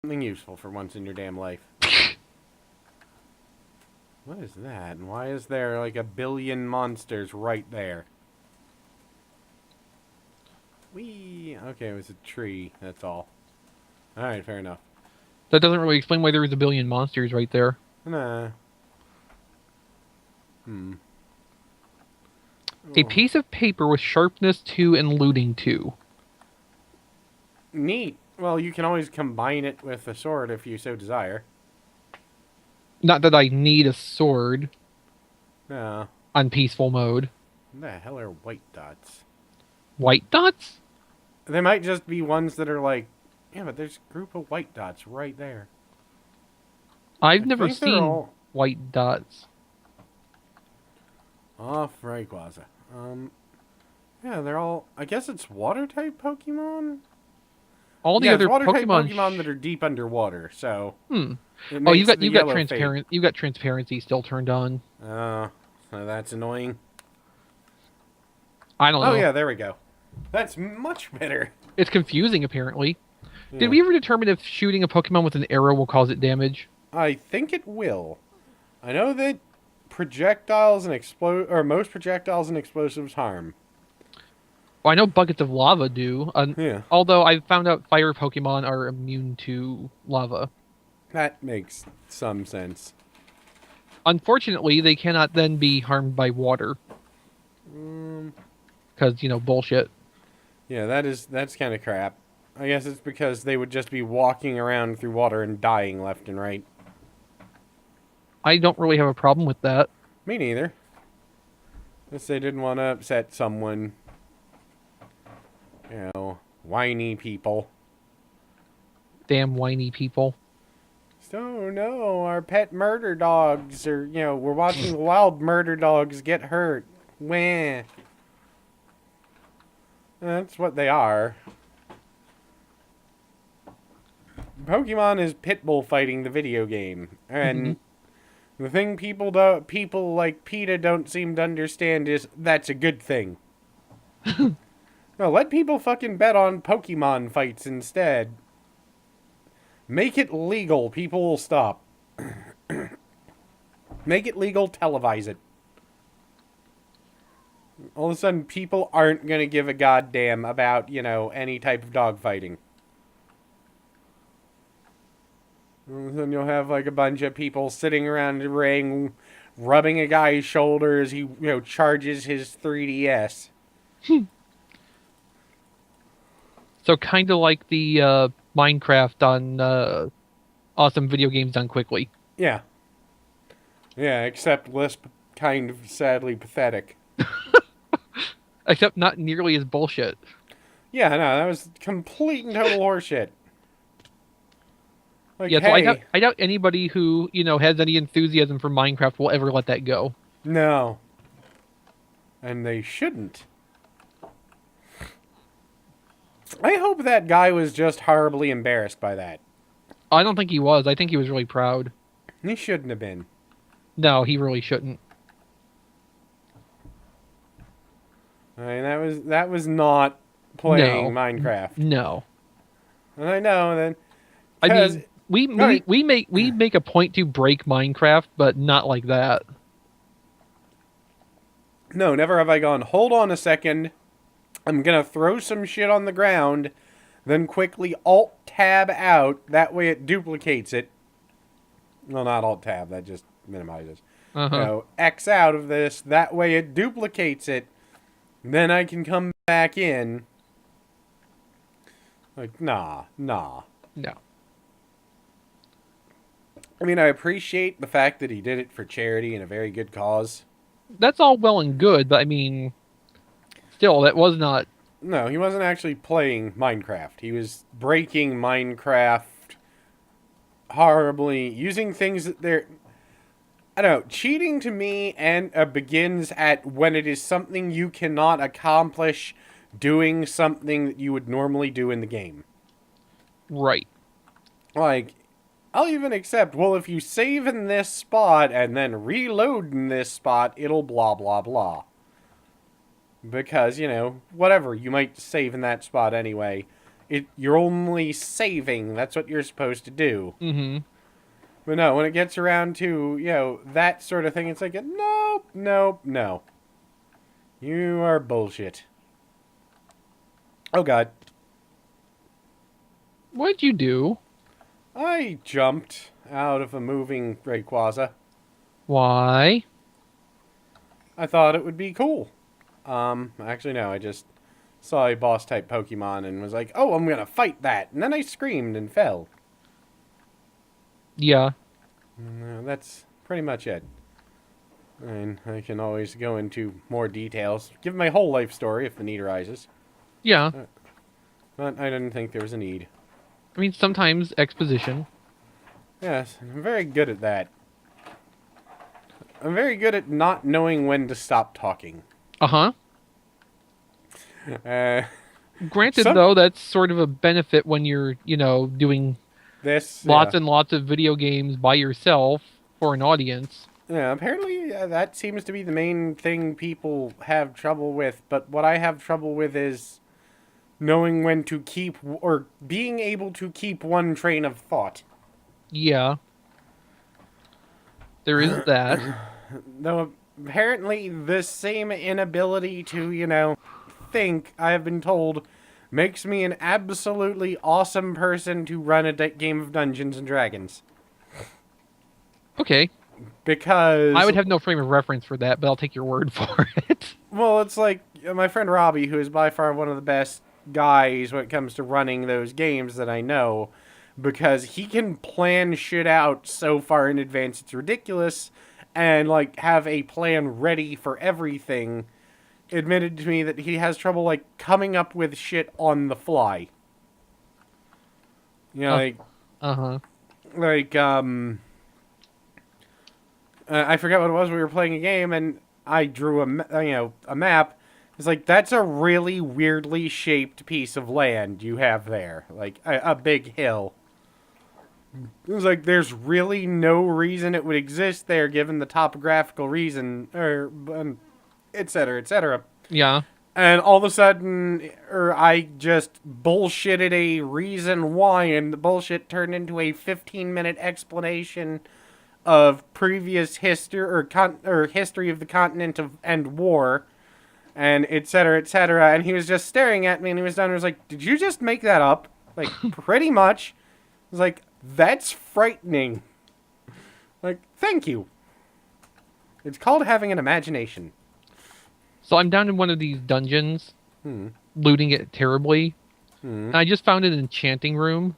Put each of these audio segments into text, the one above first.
Something useful for once in your damn life. What is that? And why is there like a billion monsters right there? Whee! Okay, it was a tree, that's all. Alright, fair enough. That doesn't really explain why there was a billion monsters right there. Nah. A Oh. piece of paper with sharpness 2 and looting 2. Neat. Well, you can always combine it with a sword if you so desire. Not that I need a sword No. on peaceful mode. What the hell are white dots? White dots? They might just be ones that are like, yeah, but there's a group of white dots right there. I've I never think they're seen all white dots. off Rayquaza. Yeah, they're all. I guess it's water type Pokemon. All the Yeah, it's other water type Pokemon. Pokemon that are deep underwater. So Hmm. it Oh, makes the you've got yellow fade. transparent. You got transparency still turned on. So that's annoying. I don't Oh know. yeah, there we go. That's much better. It's confusing apparently. Yeah. Did we ever determine if shooting a Pokemon with an arrow will cause it damage? I think it will. I know that projectiles and most projectiles and explosives harm. Well, I know buckets of lava do. Yeah, Although I found out fire Pokemon are immune to lava. that makes some sense. Unfortunately, they cannot then be harmed by water. Because, bullshit. Yeah, that's kind of crap. I guess it's because they would just be walking around through water and dying left and right. I don't really have a problem with that. Me neither. Guess they didn't want to upset someone. Whiny people. Damn whiny people. So, no, our pet murder dogs are, we're watching wild murder dogs get hurt. Wah. That's what they are. Pokemon is Pitbull fighting the video game. And the thing people like PETA don't seem to understand is that's a good thing. No, let people fucking bet on Pokemon fights instead. Make it legal, people will stop. Make it legal, televise it. All of a sudden, people aren't going to give a goddamn about, any type of dog fighting. All of a sudden, you'll have, like, a bunch of people sitting around the ring, rubbing a guy's shoulder as he, charges his 3DS. So kind of like the Minecraft on awesome video games done quickly. Yeah. Yeah, except Lisp kind of sadly pathetic. Except not nearly as bullshit. Yeah, no, that was complete and total horseshit. Like, Yeah, so hey, I doubt anybody who, has any enthusiasm for Minecraft will ever let that go. no. And they shouldn't. I hope that guy was just horribly embarrassed by that. I don't think he was. I think he was really proud. He shouldn't have been. No, he really shouldn't. I mean, that was not playing Minecraft. No. And I know that. I mean, Right. we make a point to break Minecraft, but not like that. No, never have I gone, hold on a second. I'm gonna throw some shit on the ground, then quickly Alt-Tab out. That way it duplicates it. Well, not Alt-Tab, that just minimizes. X out of this. That way it duplicates it. Then I can come back in. Like, nah. No. I mean, I appreciate the fact that he did it for charity and a very good cause. That's all well and good, but I mean, still, that was not. No, he wasn't actually playing Minecraft. He was breaking Minecraft horribly, using things that they're... I don't know, cheating to me begins at when it is something you cannot accomplish doing something that you would normally do in the game. Right. Like, I'll even accept, well, if you save in this spot and then reload in this spot, it'll blah, blah, blah. Because, whatever, you might save in that spot anyway. you're only saving. That's what you're supposed to do. Mm-hmm. But no, when it gets around to, that sort of thing, it's like, nope, nope, no. You are bullshit. Oh, God. What'd you do? I jumped out of a moving Rayquaza. Why? I thought it would be cool. Actually, no, I just saw a boss-type Pokemon and was like, oh, I'm gonna fight that. And then I screamed and fell. Yeah. No, that's pretty much it. And I can always go into more details. Give my whole life story if the need arises. Yeah. But I didn't think there was a need. I mean, sometimes exposition. Yes, I'm very good at that. I'm very good at not knowing when to stop talking. Uh-huh. Uh, Granted, some, though, that's sort of a benefit when you're, doing this, lots and lots of video games by yourself for an audience. Yeah, apparently that seems to be the main thing people have trouble with. But what I have trouble with is knowing when to keep, or being able to keep one train of thought. Yeah. There is that. Though apparently this same inability to, think, I have been told, makes me an absolutely awesome person to run a game of Dungeons and Dragons. Okay. Because I would have no frame of reference for that, but I'll take your word for it. well, it's like my friend Robbie, who is by far one of the best guys when it comes to running those games that I know, because he can plan shit out so far in advance it's ridiculous, and like have a plan ready for everything. Admitted to me that he has trouble like coming up with shit on the fly. Uh-huh. Like I forget what it was. We were playing a game and I drew a map. It's like, that's a really weirdly shaped piece of land you have there. Like, a big hill. It was like, there's really no reason it would exist there given the topographical reason, or et cetera, et cetera. Yeah. And all of a sudden, I just bullshitted a reason why, and the bullshit turned into a 15-minute explanation of previous history, or history of the continent and war, and et cetera, et cetera. And he was just staring at me, and he was done. He was like, "Did you just make that up?" Like, pretty much. I was like, "That's frightening." Like, thank you. It's called having an imagination. So I'm down in one of these dungeons, looting it terribly. And I just found an enchanting room.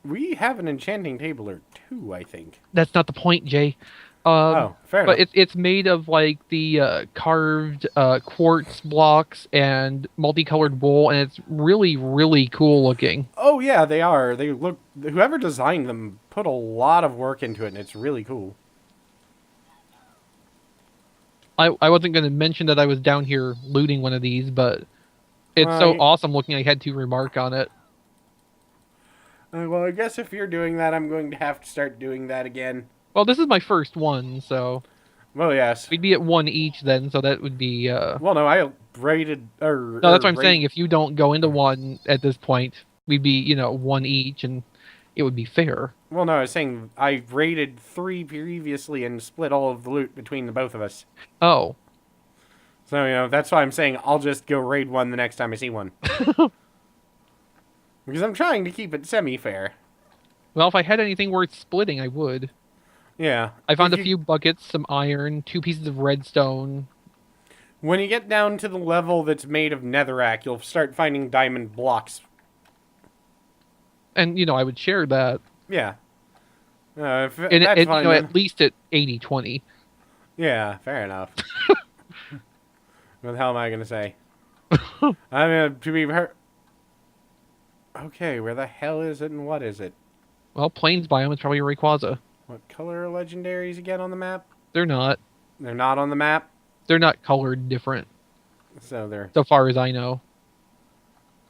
We have an enchanting table or two, I think. That's not the point, Jay. Fair enough. But it's made of like the carved quartz blocks and multicolored wool, and it's really, really cool looking. Oh yeah, they are. They look. Whoever designed them put a lot of work into it, and it's really cool. I wasn't going to mention that I was down here looting one of these, but it's so awesome looking I had to remark on it. Well, I guess if you're doing that, I'm going to have to start doing that again. Well, this is my first one, so... Well, yes. We'd be at one each then, so that would be... Well, no, I rated... No, that's what I'm saying. If you don't go into one at this point, we'd be, one each, and it would be fair. Well, no, I was saying I rated 3 previously and split all of the loot between the both of us. Oh. So, that's why I'm saying I'll just go raid one the next time I see one. Because I'm trying to keep it semi-fair. Well, if I had anything worth splitting, I would. Yeah. I found a few buckets, some iron, 2 pieces of redstone. When you get down to the level that's made of netherrack, you'll start finding diamond blocks. And, I would share that. Yeah. That's fine, at least at 80-20. Yeah, fair enough. What the hell am I going to say? I mean, to be heard... Okay, where the hell is it and what is it? Well, Plains biome is probably Rayquaza. What color are legendaries again on the map? They're not. They're not on the map? They're not colored different. So they're... So far as I know.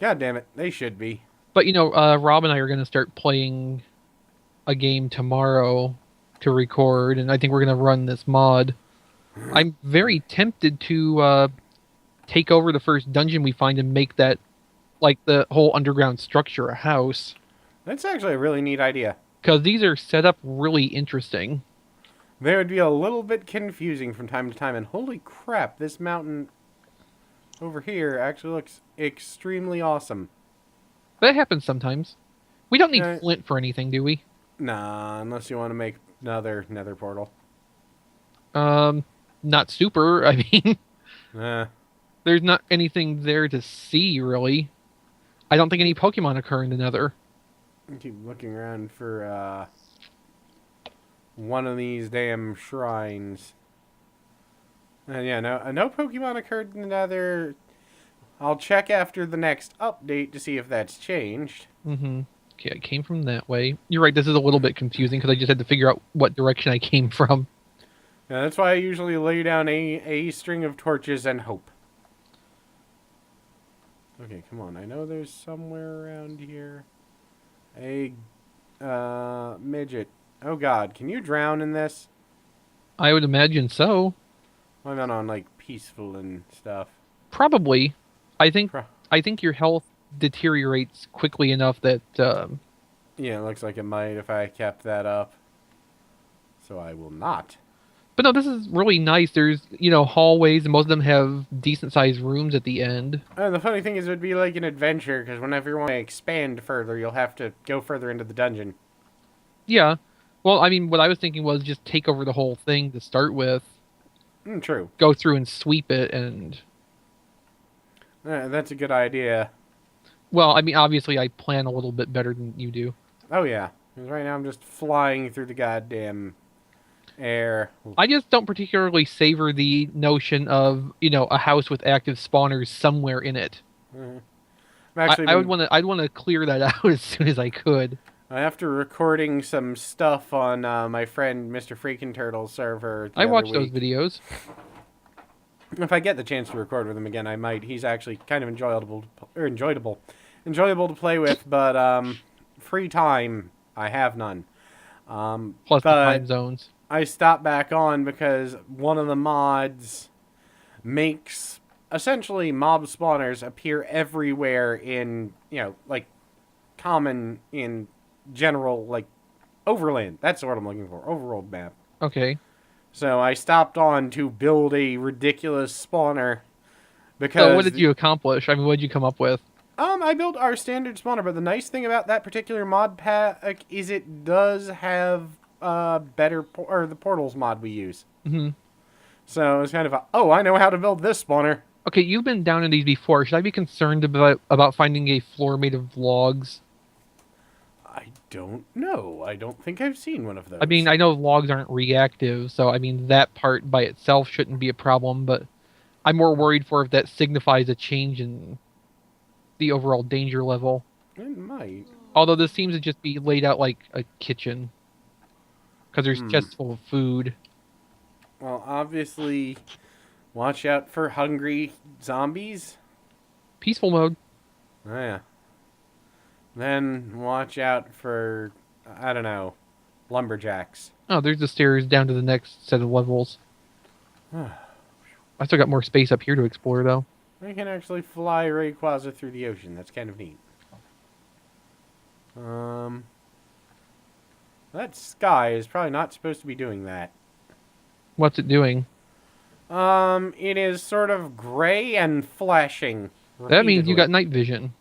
God damn it, they should be. But, Rob and I are going to start playing a game tomorrow to record, and I think we're going to run this mod. I'm very tempted to take over the first dungeon we find and make that like the whole underground structure, a house, That's actually a really neat idea. because these are set up really interesting. They would be a little bit confusing from time to time, and holy crap, this mountain over here actually looks extremely awesome. That happens sometimes. We don't need Uh, flint for anything, do we? nah, unless you want to make another nether portal. Um, Not super. I mean, Eh, there's not anything there to see, really. I don't think any Pokemon occur in the Nether. I keep looking around for one of these damn shrines. Yeah, no Pokemon occurred in the Nether. I'll check after the next update to see if that's changed. Mm-hmm. Okay, I came from that way. You're right, this is a little bit confusing because I just had to figure out what direction I came from. Yeah, that's why I usually lay down a string of torches and hope. Okay, come on. I know there's somewhere around here. A midget. Oh god, can you drown in this? I would imagine so. I meant on like peaceful and stuff. Probably. I think Pro- I think your health deteriorates quickly enough that yeah, it looks like it might if I kept that up. So I will not. but no, this is really nice. There's, hallways and most of them have decent sized rooms at the end. And the funny thing is, it would be like an adventure because whenever you want to expand further, you'll have to go further into the dungeon. Yeah. Well, I mean, what I was thinking was just take over the whole thing to start with, True. go through and sweep it and That's a good idea. well, I mean, obviously I plan a little bit better than you do. Oh yeah, 'cause right now I'm just flying through the goddamn air. I just don't particularly savor the notion of, a house with active spawners somewhere in it. Mhm. I've I, actually I would been want to I'd want to clear that out as soon as I could. after recording some stuff on my friend Mr. Freakin' Turtle's server the I other watched those week. videos. If I get the chance to record with him again, I might. He's actually kind of enjoyable to play with. But free time, I have none. Plus the time But zones. I stopped back on because one of the mods makes essentially mob spawners appear everywhere in like common in general like overland. That's the word I'm looking for. Overworld map. Okay. So I stopped on to build a ridiculous spawner So what because did you accomplish? I mean, what did you come up with? I built our standard spawner, but the nice thing about that particular mod pack is it does have or the portals mod we use. Hmm. So it's kind of oh, I know how to build this spawner. Okay, you've been down in these before. Should I be concerned about finding a floor made of logs? I don't know. I don't think I've seen one of those. I mean, I know logs aren't reactive, so I mean that part by itself shouldn't be a problem, but I'm more worried for if that signifies a change in the overall danger level. It might. Although this seems to just be laid out like a kitchen, because there's Hmm. chests full of food. Well, obviously, watch out for hungry zombies. Peaceful mode. Oh, yeah. Then watch out for, I don't know, lumberjacks. Oh, there's the stairs down to the next set of levels. I still got more space up here to explore, though. I can actually fly Rayquaza through the ocean. That's kind of neat. That sky is probably not supposed to be doing that. What's it doing? It is sort of gray and flashing. That means you got repeatedly. night vision.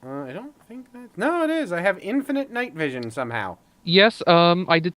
I don't think that. No, it is. I have infinite night vision somehow. Yes, I did